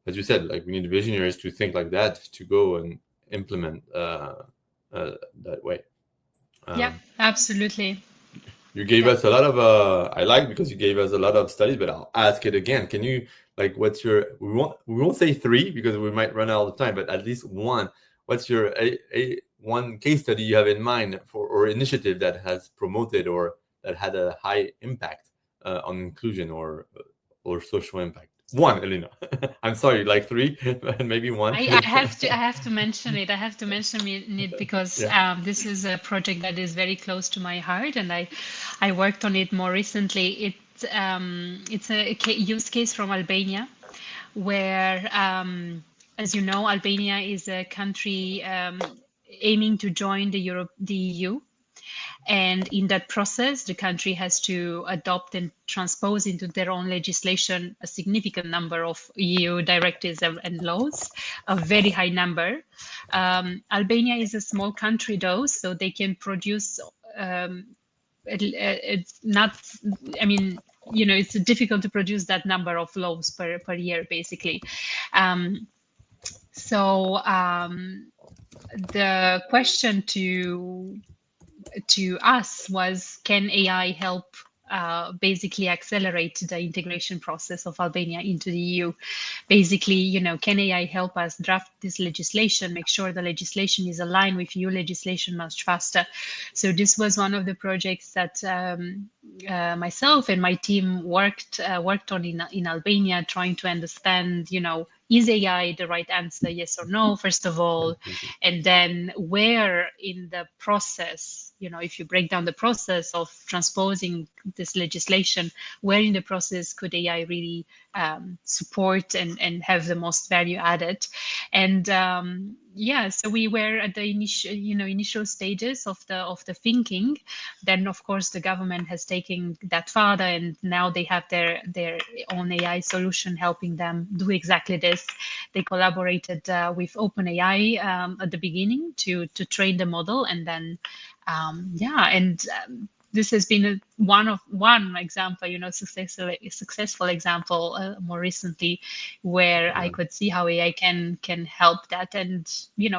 as you said, like, we need visionaries to think like that, to go and implement that way. Yeah, absolutely. You gave us a lot of I like, because you gave us a lot of studies, but I'll ask it again. Can you, like, what's your, we won't say three because we might run out of time, but at least one. What's your one case study you have in mind for, or initiative that has promoted or that had a high impact on inclusion or social impact? One, Elena. I'm sorry, like three, maybe one. I have to mention it. I have to mention it because this is a project that is very close to my heart, and I worked on it more recently. It's a use case from Albania, where, as you know, Albania is a country aiming to join the EU. And in that process, the country has to adopt and transpose into their own legislation a significant number of EU directives and laws, a very high number. Albania is a small country, though, so they can produce, it's not, I mean, it's difficult to produce that number of laws per year, basically. So the question to us was, can AI help basically accelerate the integration process of Albania into the EU? Basically, can AI help us draft this legislation, make sure the legislation is aligned with EU legislation much faster? So this was one of the projects that myself and my team worked on in Albania, trying to understand, is AI the right answer, yes or no, first of all, and then where in the process, if you break down the process of transposing this legislation, where in the process could AI really support and have the most value added? And so we were at the initial stages of the thinking. Then, of course, the government has taken that further, and now they have their own AI solution helping them do exactly this. They collaborated with OpenAI at the beginning to train the model, and then this has been one example, successful example more recently, where I could see how AI can help that, and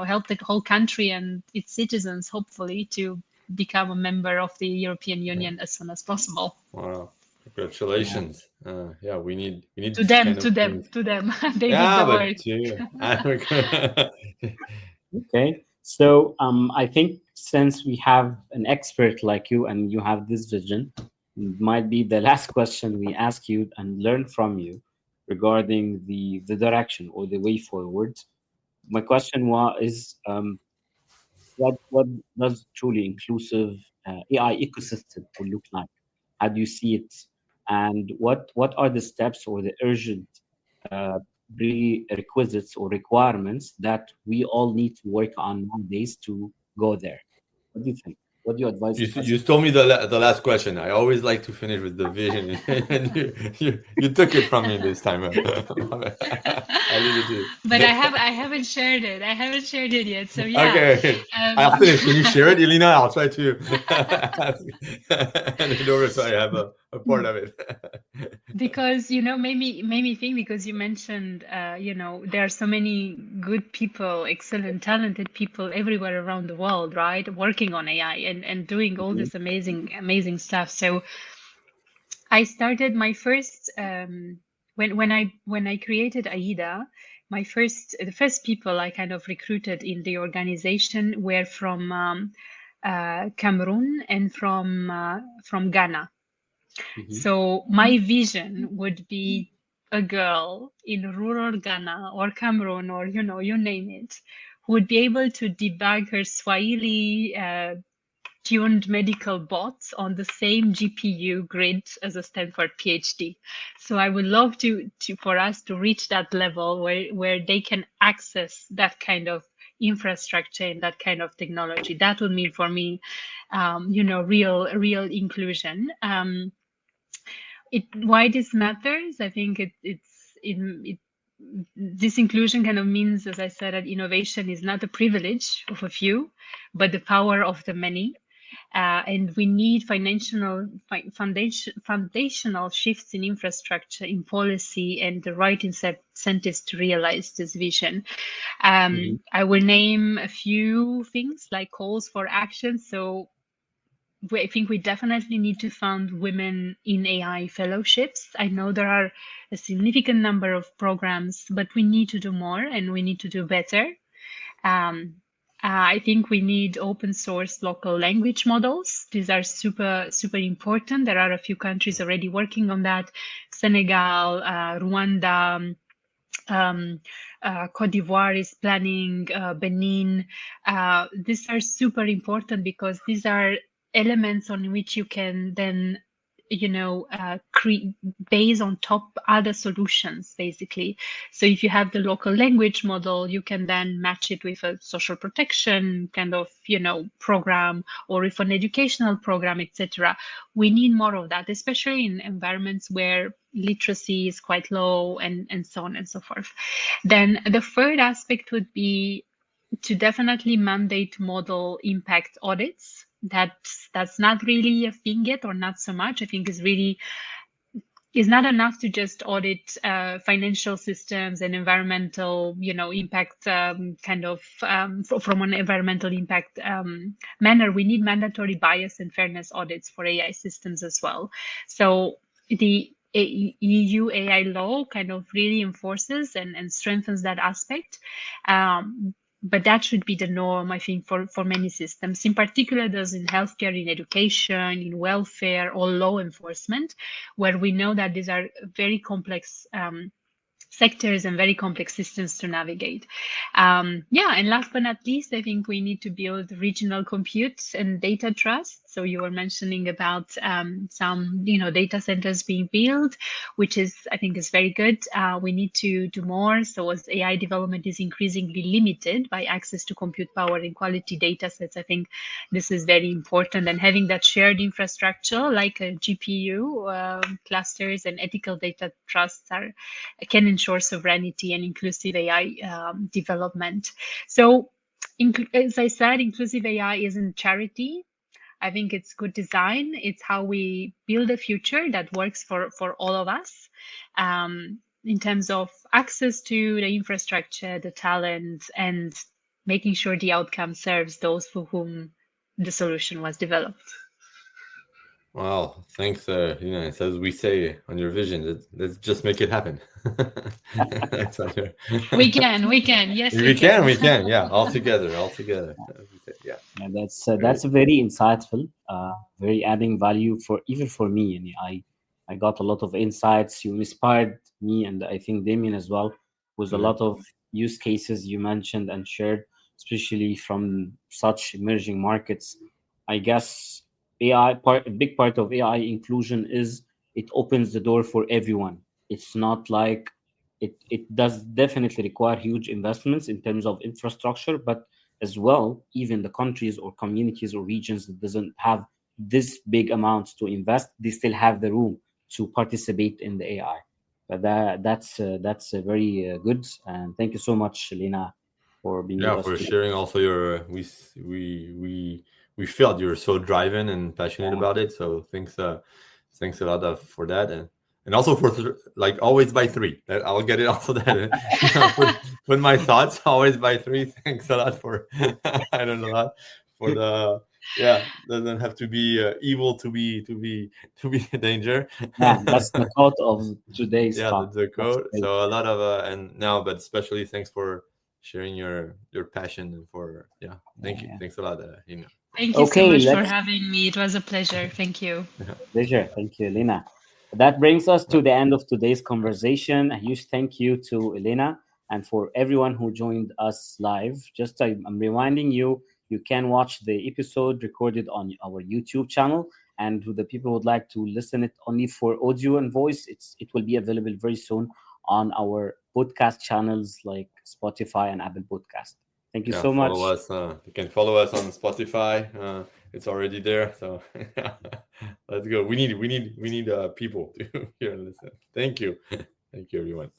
help the whole country and its citizens, hopefully, to become a member of the European Union as soon as possible. Wow. Congratulations. We need to them. They did the work. Okay. So I think since we have an expert like you and you have this vision, it might be the last question we ask you and learn from you regarding the direction or the way forward. My question is, what does truly inclusive AI ecosystem will look like? How do you see it? And what are the steps or the urgent prerequisites or requirements that we all need to work on nowadays to go there? What do you think? What do you advise? You told me the last question. I always like to finish with the vision, and you took it from me this time. I leave it to you. But I haven't shared it. I haven't shared it yet. So yeah. Okay. I'll finish. Can you share it, Elena? I'll try to hand it over so I have a part of it. Because made me think, because you mentioned there are so many good people, excellent, talented people everywhere around the world, right, working on AI and doing all this amazing stuff. So I started my first when I created AIDA, the first people I kind of recruited in the organization were from Cameroon and from Ghana. So my vision would be a girl in rural Ghana or Cameroon, or you name it, who would be able to debug her Swahili tuned medical bots on the same GPU grid as a Stanford PhD. So I would love for us to reach that level where they can access that kind of infrastructure in that kind of technology. That would mean for me, real inclusion. Why this matters? I think this inclusion kind of means, as I said, that innovation is not a privilege of a few, but the power of the many. And we need foundational shifts in infrastructure, in policy, and the right incentives to realize this vision. I will name a few things like calls for action. So I think we definitely need to fund women in AI fellowships. I know there are a significant number of programs, but we need to do more and we need to do better. I think we need open source local language models. These are super, super important. There are a few countries already working on that. Senegal, Rwanda, Cote d'Ivoire is planning, Benin. These are super important because these are elements on which you can then base on top other solutions, basically. So if you have the local language model, you can then match it with a social protection kind of program, or with an educational program, etc. We need more of that, especially in environments where literacy is quite low, and so on and so forth. Then the third aspect would be to definitely mandate model impact audits. That's not really a thing yet, or not so much. I think is not enough to just audit financial systems and environmental, impact from an environmental impact manner. We need mandatory bias and fairness audits for AI systems as well. So the EU AI law kind of really enforces and strengthens that aspect. But that should be the norm, I think, for many systems, in particular those in healthcare, in education, in welfare, or law enforcement, where we know that these are very complex sectors and very complex systems to navigate. And last but not least, I think we need to build regional compute and data trust. So you were mentioning about some, data centers being built, which I think is very good. We need to do more. So as AI development is increasingly limited by access to compute power and quality data sets, I think this is very important. And having that shared infrastructure like a GPU clusters and ethical data trusts can ensure sovereignty and inclusive AI development. So, as I said, inclusive AI isn't charity. I think it's good design. It's how we build a future that works for all of us, in terms of access to the infrastructure, the talent, and making sure the outcome serves those for whom the solution was developed. Wow, thanks. It's as we say on your vision, let's just make it happen. That's on your... we can. Yes, we can. Yeah, all together. Yeah. That's a very insightful, very adding value for even for me. And I got a lot of insights. You inspired me, and I think Damien as well, with a lot of use cases you mentioned and shared, especially from such emerging markets. I guess a big part of AI inclusion is it opens the door for everyone. It's not like it does definitely require huge investments in terms of infrastructure, but as well, even the countries or communities or regions that doesn't have this big amounts to invest, they still have the room to participate in the AI. But that's very good. And thank you so much, Elena, for being with us for today. sharing also your we felt you're so driven and passionate about it. So thanks a lot for that, and also for like always by 3. I'll get it also that put my thoughts always by 3. Thanks a lot for I don't know a lot for the doesn't have to be evil to be a danger. Yeah, that's the quote of today's talk. The quote. So a lot of and now, but especially thanks for sharing your passion and for thank you. Thanks a lot. Thank you so much for having me. It was a pleasure. Thank you. Pleasure. Thank you, Elena. That brings us to the end of today's conversation. A huge thank you to Elena and for everyone who joined us live. Just I'm reminding you, you can watch the episode recorded on our YouTube channel. And to the people who would like to listen it only for audio and voice, it will be available very soon on our podcast channels like Spotify and Apple Podcast. Thank you Yeah, so follow much. us. You can follow us on Spotify. It's already there. So let's go. We need people to hear and listen. Thank you. Thank you, everyone.